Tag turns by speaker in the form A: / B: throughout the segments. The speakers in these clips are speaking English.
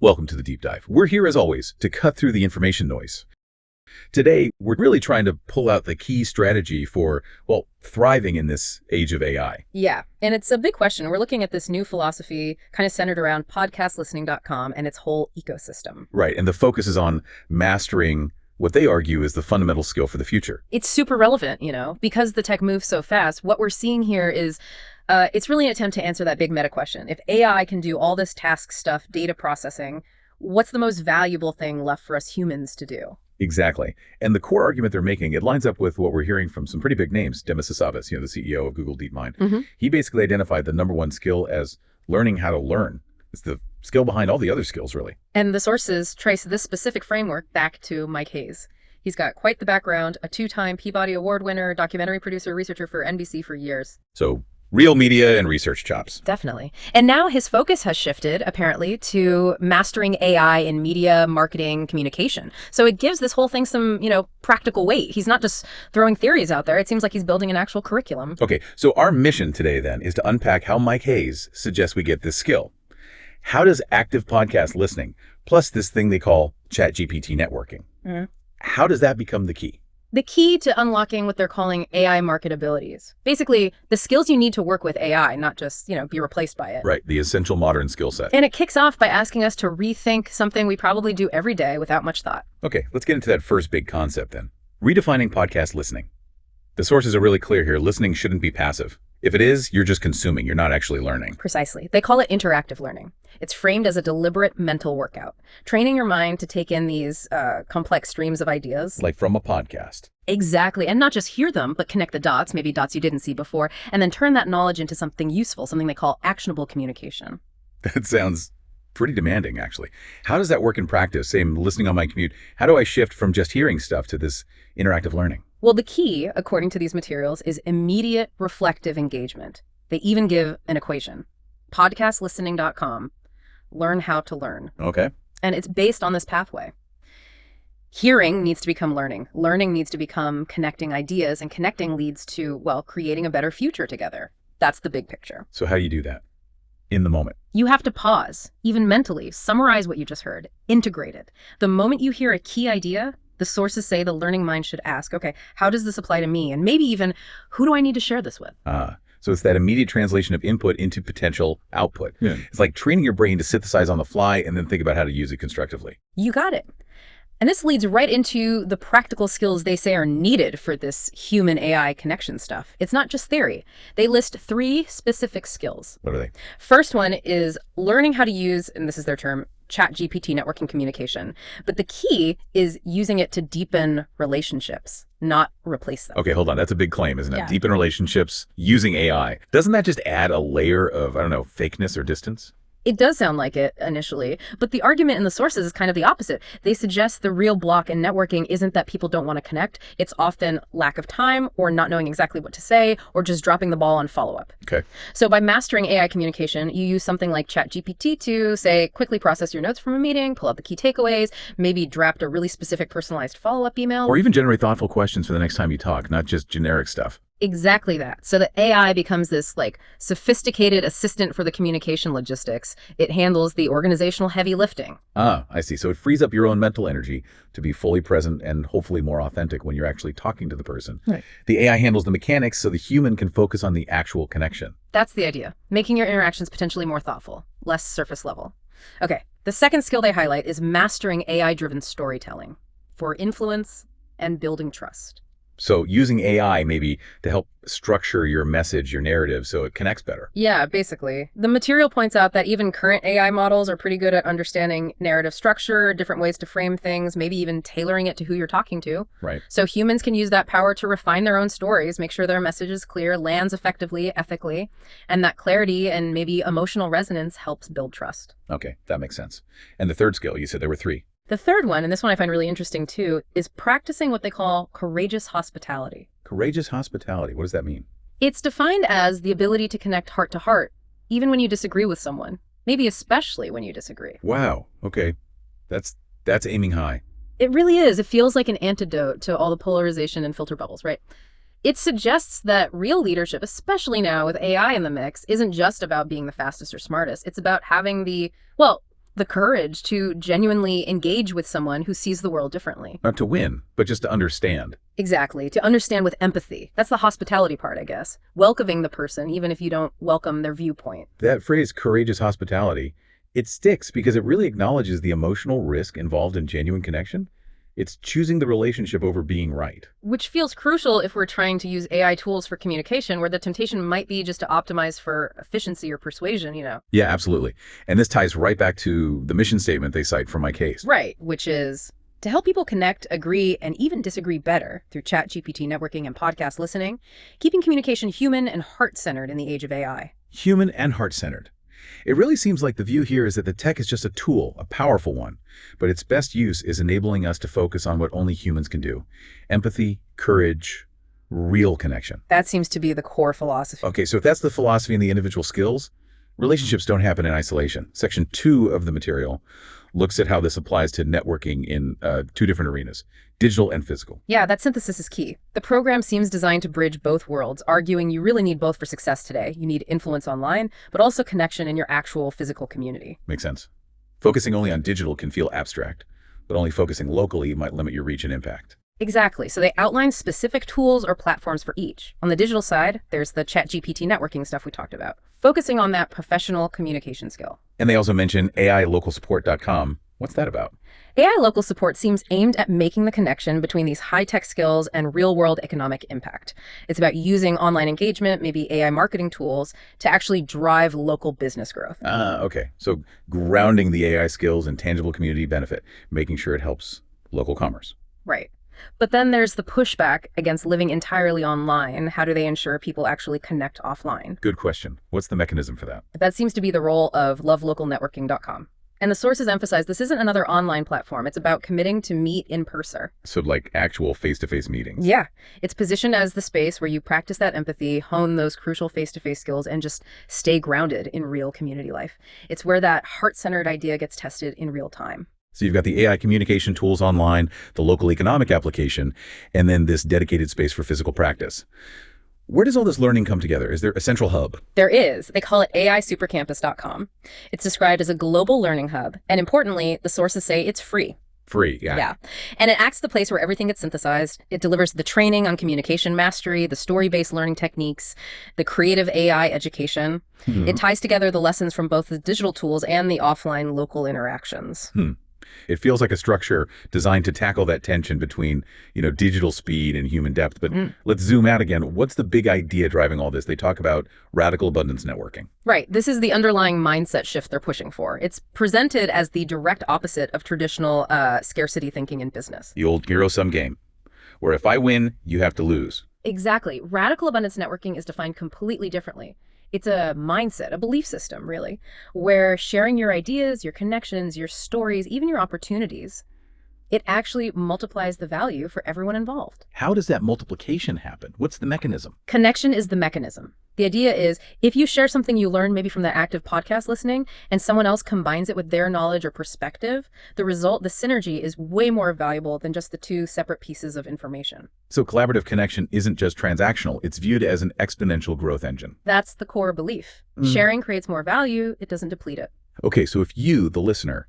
A: Welcome to the Deep Dive. We're here as always to cut through the information noise. Today, we're really trying to pull out the key strategy for, well, thriving in this age of AI.
B: Yeah, and it's a big question. We're looking at this new philosophy kind of centered around podcastlistening.com and its whole ecosystem.
A: Right, and the focus is on mastering what they argue is the fundamental skill for the future.
B: It's super relevant, because the tech moves so fast. What we're seeing here is it's really an attempt to answer that big meta question. If AI can do all this task stuff, data processing, what's the most valuable thing left for us humans to do?
A: Exactly. And the core argument they're making, it lines up with what we're hearing from some pretty big names. Demis Hassabis, the CEO of Google DeepMind. He basically identified the number one skill as learning how to learn. It's the skill behind all the other skills, really.
B: And the sources trace this specific framework back to Mike Hayes. He's got quite the background, a 2-time Peabody Award winner, documentary producer, researcher for NBC for years.
A: So real media and research chops.
B: Definitely. And now his focus has shifted, apparently, to mastering AI in media, marketing, communication. So it gives this whole thing some, practical weight. He's not just throwing theories out there. It seems like he's building an actual curriculum.
A: Okay, so our mission today, then, is to unpack how Mike Hayes suggests we get this skill. How does active podcast listening, plus this thing they call ChatGPT networking, how does that become the key?
B: The key to unlocking what they're calling AI marketabilities. Basically, the skills you need to work with AI, not just, be replaced by it.
A: Right, the essential modern skill set.
B: And it kicks off by asking us to rethink something we probably do every day without much thought.
A: Okay, let's get into that first big concept then. Redefining podcast listening. The sources are really clear here. Listening shouldn't be passive. If it is, you're just consuming. You're not actually learning.
B: Precisely. They call it interactive learning. It's framed as a deliberate mental workout, training your mind to take in these complex streams of ideas.
A: Like from a podcast.
B: Exactly. And not just hear them, but connect the dots, maybe dots you didn't see before, and then turn that knowledge into something useful, something they call actionable communication.
A: That sounds pretty demanding, actually. How does that work in practice? Say I'm listening on my commute. How do I shift from just hearing stuff to this interactive learning?
B: Well, the key, according to these materials, is immediate reflective engagement. They even give an equation. Podcastlistening.com. Learn how to learn.
A: Okay.
B: And it's based on this pathway. Hearing needs to become learning. Learning needs to become connecting ideas, and connecting leads to, creating a better future together. That's the big picture.
A: So how do you do that? In the moment.
B: You have to pause, even mentally, summarize what you just heard, integrate it. The moment you hear a key idea, the sources say the learning mind should ask, okay, how does this apply to me? And maybe even, who do I need to share this with?
A: So it's that immediate translation of input into potential output. Yeah. It's like training your brain to synthesize on the fly and then think about how to use it constructively.
B: You got it. And this leads right into the practical skills they say are needed for this human AI connection stuff. It's not just theory. They list 3 specific skills.
A: What are they?
B: First one is learning how to use, and this is their term, ChatGPT networking communication. But the key is using it to deepen relationships, not replace them.
A: Okay, hold on. That's a big claim, isn't it?
B: Yeah.
A: Deepen relationships using AI. Doesn't that just add a layer of, fakeness or distance?
B: It does sound like it initially, but the argument in the sources is kind of the opposite. They suggest the real block in networking isn't that people don't want to connect. It's often lack of time or not knowing exactly what to say or just dropping the ball on follow-up.
A: Okay.
B: So by mastering AI communication, you use something like ChatGPT to, say, quickly process your notes from a meeting, pull out the key takeaways, maybe draft a really specific personalized follow-up email.
A: Or even generate thoughtful questions for the next time you talk, not just generic stuff.
B: Exactly that. So the AI becomes this sophisticated assistant for the communication logistics. It handles the organizational heavy lifting.
A: I see. So it frees up your own mental energy to be fully present and hopefully more authentic when you're actually talking to the person. Right. The AI handles the mechanics so the human can focus on the actual connection.
B: That's the idea. Making your interactions potentially more thoughtful, less surface level. Okay. The second skill they highlight is mastering AI-driven storytelling for influence and building trust.
A: So using AI maybe to help structure your message, your narrative, so it connects better.
B: Yeah, basically. The material points out that even current AI models are pretty good at understanding narrative structure, different ways to frame things, maybe even tailoring it to who you're talking to.
A: Right.
B: So humans can use that power to refine their own stories, make sure their message is clear, lands effectively, ethically, and that clarity and maybe emotional resonance helps build trust.
A: Okay, that makes sense. And the third skill, you said there were 3.
B: The third one, and this one I find really interesting too, is practicing what they call courageous hospitality.
A: Courageous hospitality, what does that mean?
B: It's defined as the ability to connect heart to heart, even when you disagree with someone, maybe especially when you disagree.
A: Wow, okay. That's aiming high.
B: It really is. It feels like an antidote to all the polarization and filter bubbles, right? It suggests that real leadership, especially now with AI in the mix, isn't just about being the fastest or smartest. It's about having the The courage to genuinely engage with someone who sees the world differently.
A: Not to win, but just to understand.
B: Exactly. To understand with empathy. That's the hospitality part, I guess. Welcoming the person, even if you don't welcome their viewpoint.
A: That phrase, courageous hospitality, it sticks because it really acknowledges the emotional risk involved in genuine connection. It's choosing the relationship over being right.
B: Which feels crucial if we're trying to use AI tools for communication, where the temptation might be just to optimize for efficiency or persuasion,
A: Yeah, absolutely. And this ties right back to the mission statement they cite from my case.
B: Right, which is to help people connect, agree, and even disagree better through ChatGPT networking and podcast listening, keeping communication human and heart-centered in the age of AI.
A: Human and heart-centered. It really seems like the view here is that the tech is just a tool, a powerful one, but its best use is enabling us to focus on what only humans can do. Empathy, courage, real connection.
B: That seems to be the core philosophy.
A: Okay, so if that's the philosophy and the individual skills, relationships don't happen in isolation. Section 2 of the material looks at how this applies to networking in 2 different arenas, digital and physical.
B: Yeah, that synthesis is key. The program seems designed to bridge both worlds, arguing you really need both for success today. You need influence online, but also connection in your actual physical community.
A: Makes sense. Focusing only on digital can feel abstract, but only focusing locally might limit your reach and impact.
B: Exactly. So they outline specific tools or platforms for each. On the digital side, there's the ChatGPT networking stuff we talked about, focusing on that professional communication skill.
A: And they also mention AILocalSupport.com. What's that about?
B: AI local support seems aimed at making the connection between these high-tech skills and real-world economic impact. It's about using online engagement, maybe AI marketing tools, to actually drive local business growth.
A: Okay. So grounding the AI skills in tangible community benefit, making sure it helps local commerce.
B: Right. But then there's the pushback against living entirely online. How do they ensure people actually connect offline?
A: Good question. What's the mechanism for that?
B: That seems to be the role of lovelocalnetworking.com. And the sources emphasize this isn't another online platform. It's about committing to meet in person.
A: So like actual face-to-face meetings.
B: Yeah. It's positioned as the space where you practice that empathy, hone those crucial face-to-face skills, and just stay grounded in real community life. It's where that heart-centered idea gets tested in real time.
A: So you've got the AI communication tools online, the local economic application, and then this dedicated space for physical practice. Where does all this learning come together? Is there a central hub?
B: There is. They call it AISupercampus.com. It's described as a global learning hub. And importantly, the sources say it's free.
A: Free, yeah.
B: Yeah. And it acts the place where everything gets synthesized. It delivers the training on communication mastery, the story-based learning techniques, the creative AI education. It ties together the lessons from both the digital tools and the offline local interactions.
A: It feels like a structure designed to tackle that tension between, digital speed and human depth. But let's zoom out again. What's the big idea driving all this? They talk about radical abundance networking.
B: Right. This is the underlying mindset shift they're pushing for. It's presented as the direct opposite of traditional scarcity thinking in business.
A: The old zero-sum game, where if I win, you have to lose.
B: Exactly. Radical abundance networking is defined completely differently. It's a mindset, a belief system, really, where sharing your ideas, your connections, your stories, even your opportunities, it actually multiplies the value for everyone involved.
A: How does that multiplication happen? What's the mechanism?
B: Connection is the mechanism. The idea is if you share something you learned maybe from that active podcast listening and someone else combines it with their knowledge or perspective, the result, the synergy is way more valuable than just the 2 separate pieces of information.
A: So collaborative connection isn't just transactional. It's viewed as an exponential growth engine.
B: That's the core belief. Sharing creates more value. It doesn't deplete it.
A: Okay, so if you, the listener,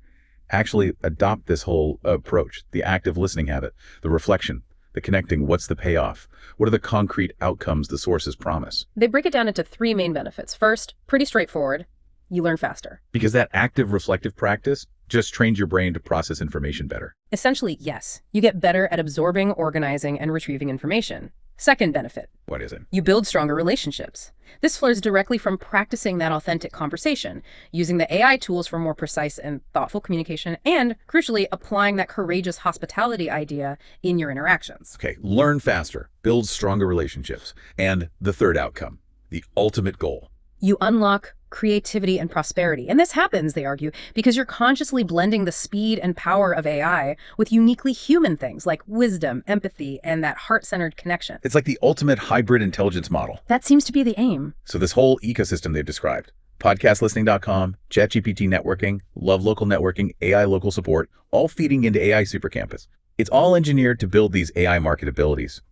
A: actually adopt this whole approach, the active listening habit, the reflection, the connecting, what's the payoff? What are the concrete outcomes the sources promise?
B: They break it down into 3 main benefits. First, pretty straightforward. You learn faster.
A: Because that active reflective practice just trains your brain to process information better.
B: Essentially, yes. You get better at absorbing, organizing, and retrieving information. Second benefit.
A: What is it?
B: You build stronger relationships. This flows directly from practicing that authentic conversation, using the AI tools for more precise and thoughtful communication, and, crucially, applying that courageous hospitality idea in your interactions.
A: Okay, learn faster, build stronger relationships, and the third outcome, the ultimate goal.
B: You unlock creativity and prosperity. And this happens, they argue, because you're consciously blending the speed and power of AI with uniquely human things like wisdom, empathy, and that heart-centered connection.
A: It's like the ultimate hybrid intelligence model.
B: That seems to be the aim.
A: So this whole ecosystem they've described, podcastlistening.com, ChatGPT networking, Love Local networking, AI local support, all feeding into AI Supercampus. It's all engineered to build these AI marketabilities.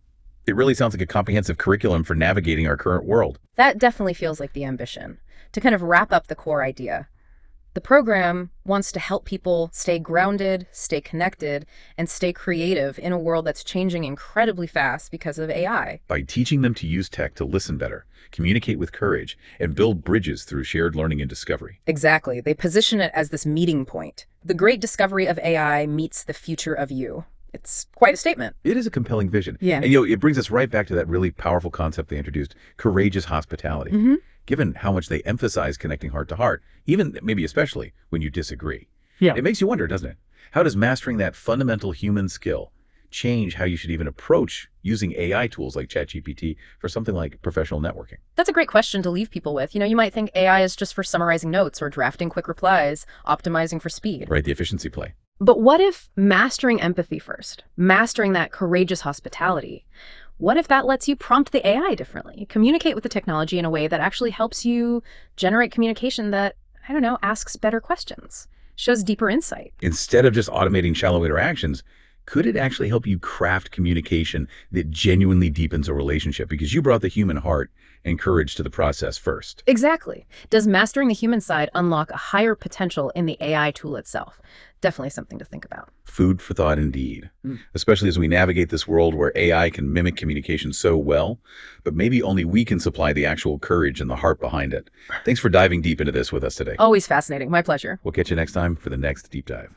A: It really sounds like a comprehensive curriculum for navigating our current world.
B: That definitely feels like the ambition. To kind of wrap up the core idea, the The program wants to help people stay grounded, stay connected, and stay creative in a world that's changing incredibly fast because of AI.
A: By teaching them to use tech to listen better, communicate with courage, and build bridges through shared learning and discovery.
B: Exactly. They position it as this meeting point. The great discovery of AI meets the future of you. It's quite a statement.
A: It is a compelling vision.
B: Yeah.
A: And, it brings us right back to that really powerful concept they introduced, courageous hospitality. Given how much they emphasize connecting heart to heart, even maybe especially when you disagree.
C: Yeah.
A: It makes you wonder, doesn't it? How does mastering that fundamental human skill change how you should even approach using AI tools like ChatGPT for something like professional networking?
B: That's a great question to leave people with. You might think AI is just for summarizing notes or drafting quick replies, optimizing for speed.
A: Right, the efficiency play.
B: But what if mastering empathy first, mastering that courageous hospitality? What if that lets you prompt the AI differently, communicate with the technology in a way that actually helps you generate communication that, asks better questions, shows deeper insight?
A: Instead of just automating shallow interactions, could it actually help you craft communication that genuinely deepens a relationship because you brought the human heart and courage to the process first?
B: Exactly. Does mastering the human side unlock a higher potential in the AI tool itself? Definitely something to think about.
A: Food for thought indeed, especially as we navigate this world where AI can mimic communication so well, but maybe only we can supply the actual courage and the heart behind it. Thanks for diving deep into this with us today.
B: Always fascinating. My pleasure.
A: We'll catch you next time for the next deep dive.